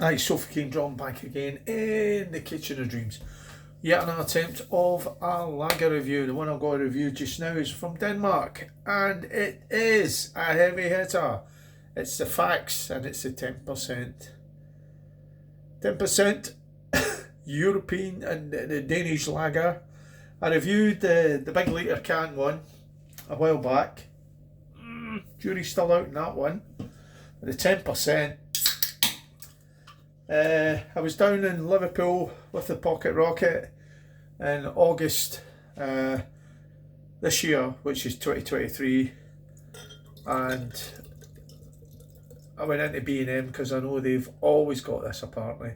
Hi, Sophie King John back again in the kitchen of dreams. Yet another attempt of a lager review. The one I've got to review just now is from Denmark, and it is a heavy hitter. It's the FAXE, and it's the 10%. 10% European and the Danish lager. I reviewed the big litre can one a while back. Jury's still out in that one. The 10%. I was down in Liverpool with the Pocket Rocket in August this year, which is 2023, and I went into B&M because I know they've always got this. Apparently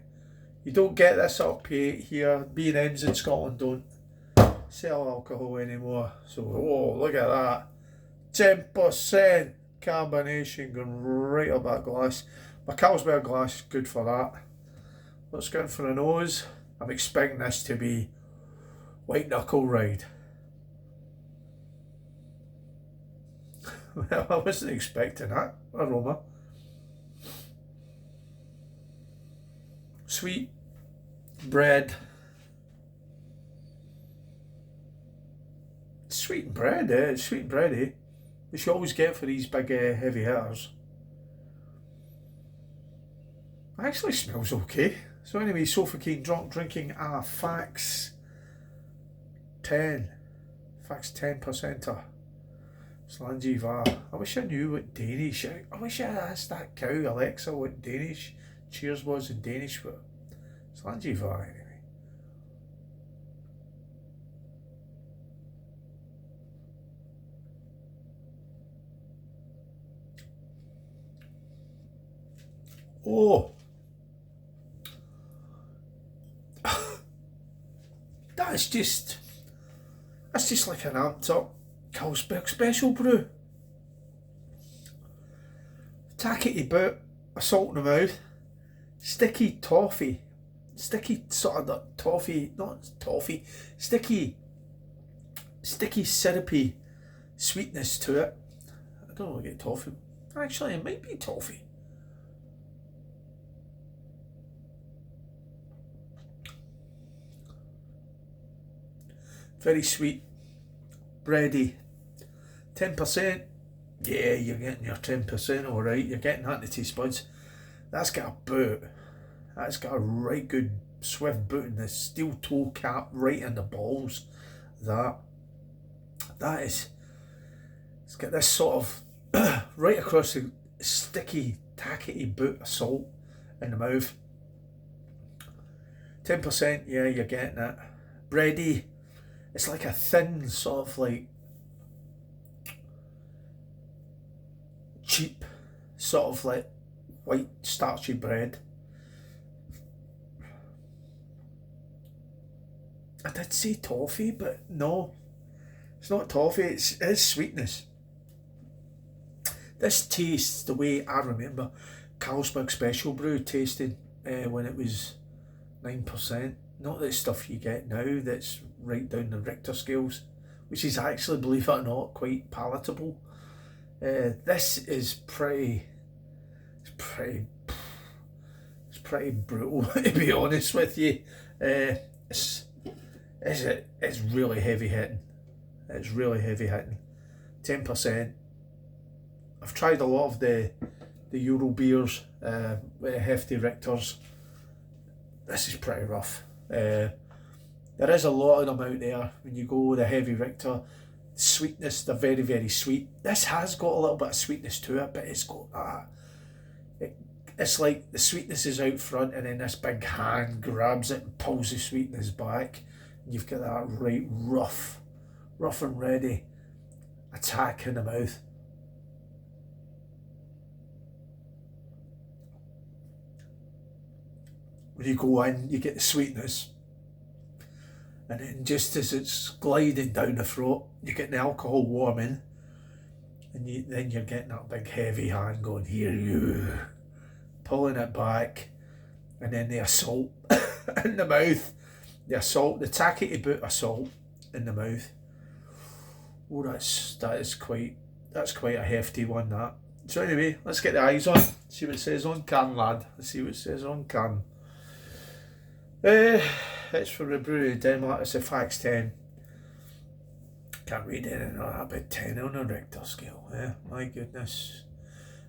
you don't get this up here. B&M's in Scotland don't sell alcohol anymore, so oh, look at that, 10% carbonation going right up that glass. My Carlsberg glass, good for that. Let's go in for a nose. I'm expecting this to be white knuckle ride. Well, I wasn't expecting that aroma. Sweet bread. Sweet bread, sweet bready. Which you always get for these big heavy hitters. Actually smells okay. So anyway, Sofa King drunk drinking a FAXE 10. FAXE 10%er. Slanjivar. I wish I knew what Danish. I wish I asked that cow Alexa what Danish cheers was in Danish, but Slanjivar anyway. Oh, that's just like an amped up Carlsberg special brew. Tackety boot, a salt in the mouth, sticky toffee, sticky sort of toffee, not toffee, sticky syrupy sweetness to it. I don't know, get toffee. Actually, it might be toffee. Very sweet, bready, 10%. Yeah, you're getting your 10% alright. You're getting that in the taste buds. That's got a boot. That's got a right good swift boot in the steel toe cap right in the balls. That is, it's got this sort of right across the sticky, tackety boot of salt in the mouth. 10%, yeah, you're getting it. Bready. It's like a thin sort of like cheap sort of like white starchy bread. I did say toffee, but no, it's not toffee, it's sweetness. This tastes the way I remember Carlsberg Special Brew tasted when it was 9%. Not the stuff you get now that's right down the Richter scales, which is actually, believe it or not, quite palatable. This is pretty brutal to be honest with you. It's really heavy hitting. It's really heavy hitting. 10%. I've tried a lot of the Euro beers with hefty Richters. This is pretty rough. There is a lot of them out there. When you go with a heavy Richter, sweetness, they're very, very sweet. This has got a little bit of sweetness to it, but it's got that. It's like the sweetness is out front, and then this big hand grabs it and pulls the sweetness back. And you've got that right rough and ready attack in the mouth. When you go in, you get the sweetness, and then just as it's gliding down the throat, you get the alcohol warming, and then you're getting that big heavy hand going, here you, pulling it back, and then the assault in the mouth, the tackety boot assault in the mouth. Oh, that's quite a hefty one. That So anyway, let's get the eyes on. See what it says on can, lad. Let's see what it says on can. It's for the brewery in Denmark. It's a FAXE 10. Can't read anything on that, but 10 on a Richter scale. Yeah, my goodness.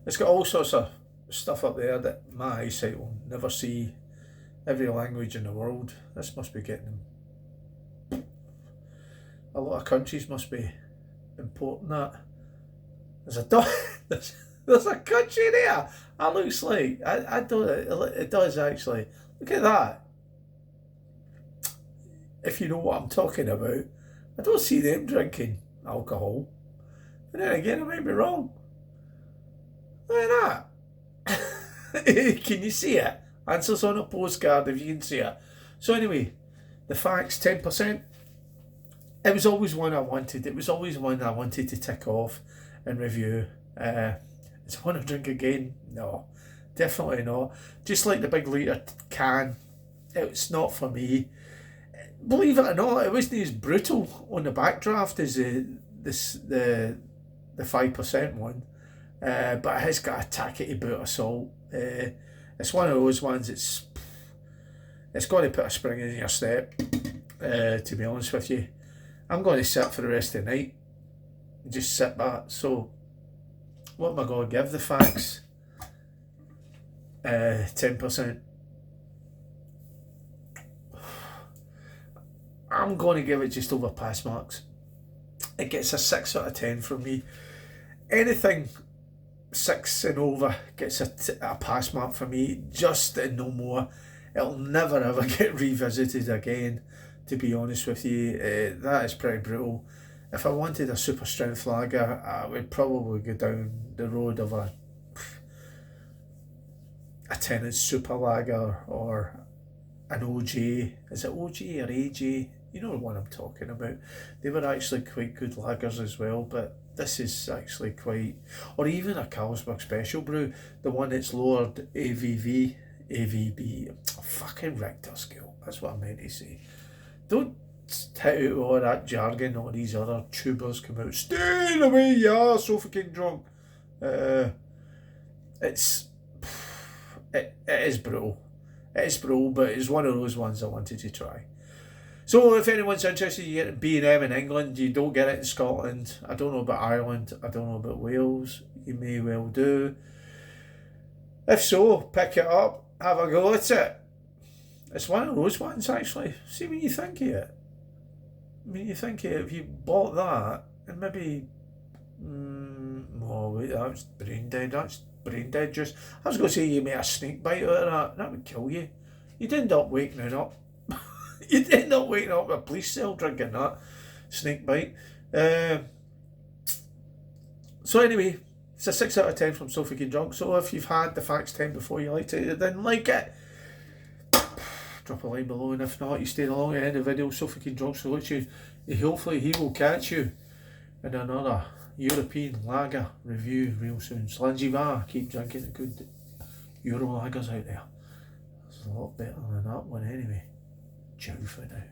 It's got all sorts of stuff up there that my eyesight will never see. Every language in the world. This must be getting them. A lot of countries must be importing that. There's a dog. There's a country there. That looks like I don't. It does actually. Look at that. If you know what I'm talking about, I don't see them drinking alcohol. But then again, I might be wrong. Look at that. Can you see it? Answers on a postcard if you can see it. So anyway, the FAXE 10%. It was always one I wanted. It was always one I wanted to tick off and review. Is it one I drink again? No, definitely not. Just like the big litre can, it's not for me. Believe it or not, it wasn't as brutal on the backdraft as the 5% one, but it has got a tackety bout of salt. It's one of those ones. It's got to put a spring in your step. To be honest with you, I'm going to sit for the rest of the night. Just sit back. So, what am I going to give the FAXE? 10%. I'm going to give it just over pass marks. It gets a 6 out of 10 from me. Anything 6 and over gets a pass mark for me, just and no more. It'll never ever get revisited again, to be honest with you. That is pretty brutal. If I wanted a super strength lager, I would probably go down the road of a Tennant super lager or an OG. Is it OG or AG? You know what I'm talking about. They were actually quite good lagers as well, but this is actually quite, or even a Carlsberg Special Brew, the one that's lowered AVB, fucking Richter scale. That's what I meant to say. Don't hit out all that jargon, all these other tubers come out, stay away, yeah, so fucking drunk. It is brutal. It is brutal, but it's one of those ones I wanted to try. So if anyone's interested, you get B&M in England, you don't get it in Scotland. I don't know about Ireland, I don't know about Wales, you may well do. If so, pick it up, have a go at it. It's one of those ones actually. See when you think of it. When you think of it, if you bought that, and maybe, oh wait, that's brain dead, just. I was going to say you made a snake bite out of that would kill you. You'd end up waking up. You'd end up waking up in a police cell drinking that snake bite. So anyway, it's a 6 out of 10 from So Fucking Drunk. So if you've had the FAXE 10 before you liked it, you didn't like it, drop a line below, and if not, you stayed along at the end of the video. So Fucking Drunk Solution. Hopefully he will catch you in another European lager review real soon. Slangy keep drinking the good Euro lagers out there. It's a lot better than that one anyway. Ciao for now.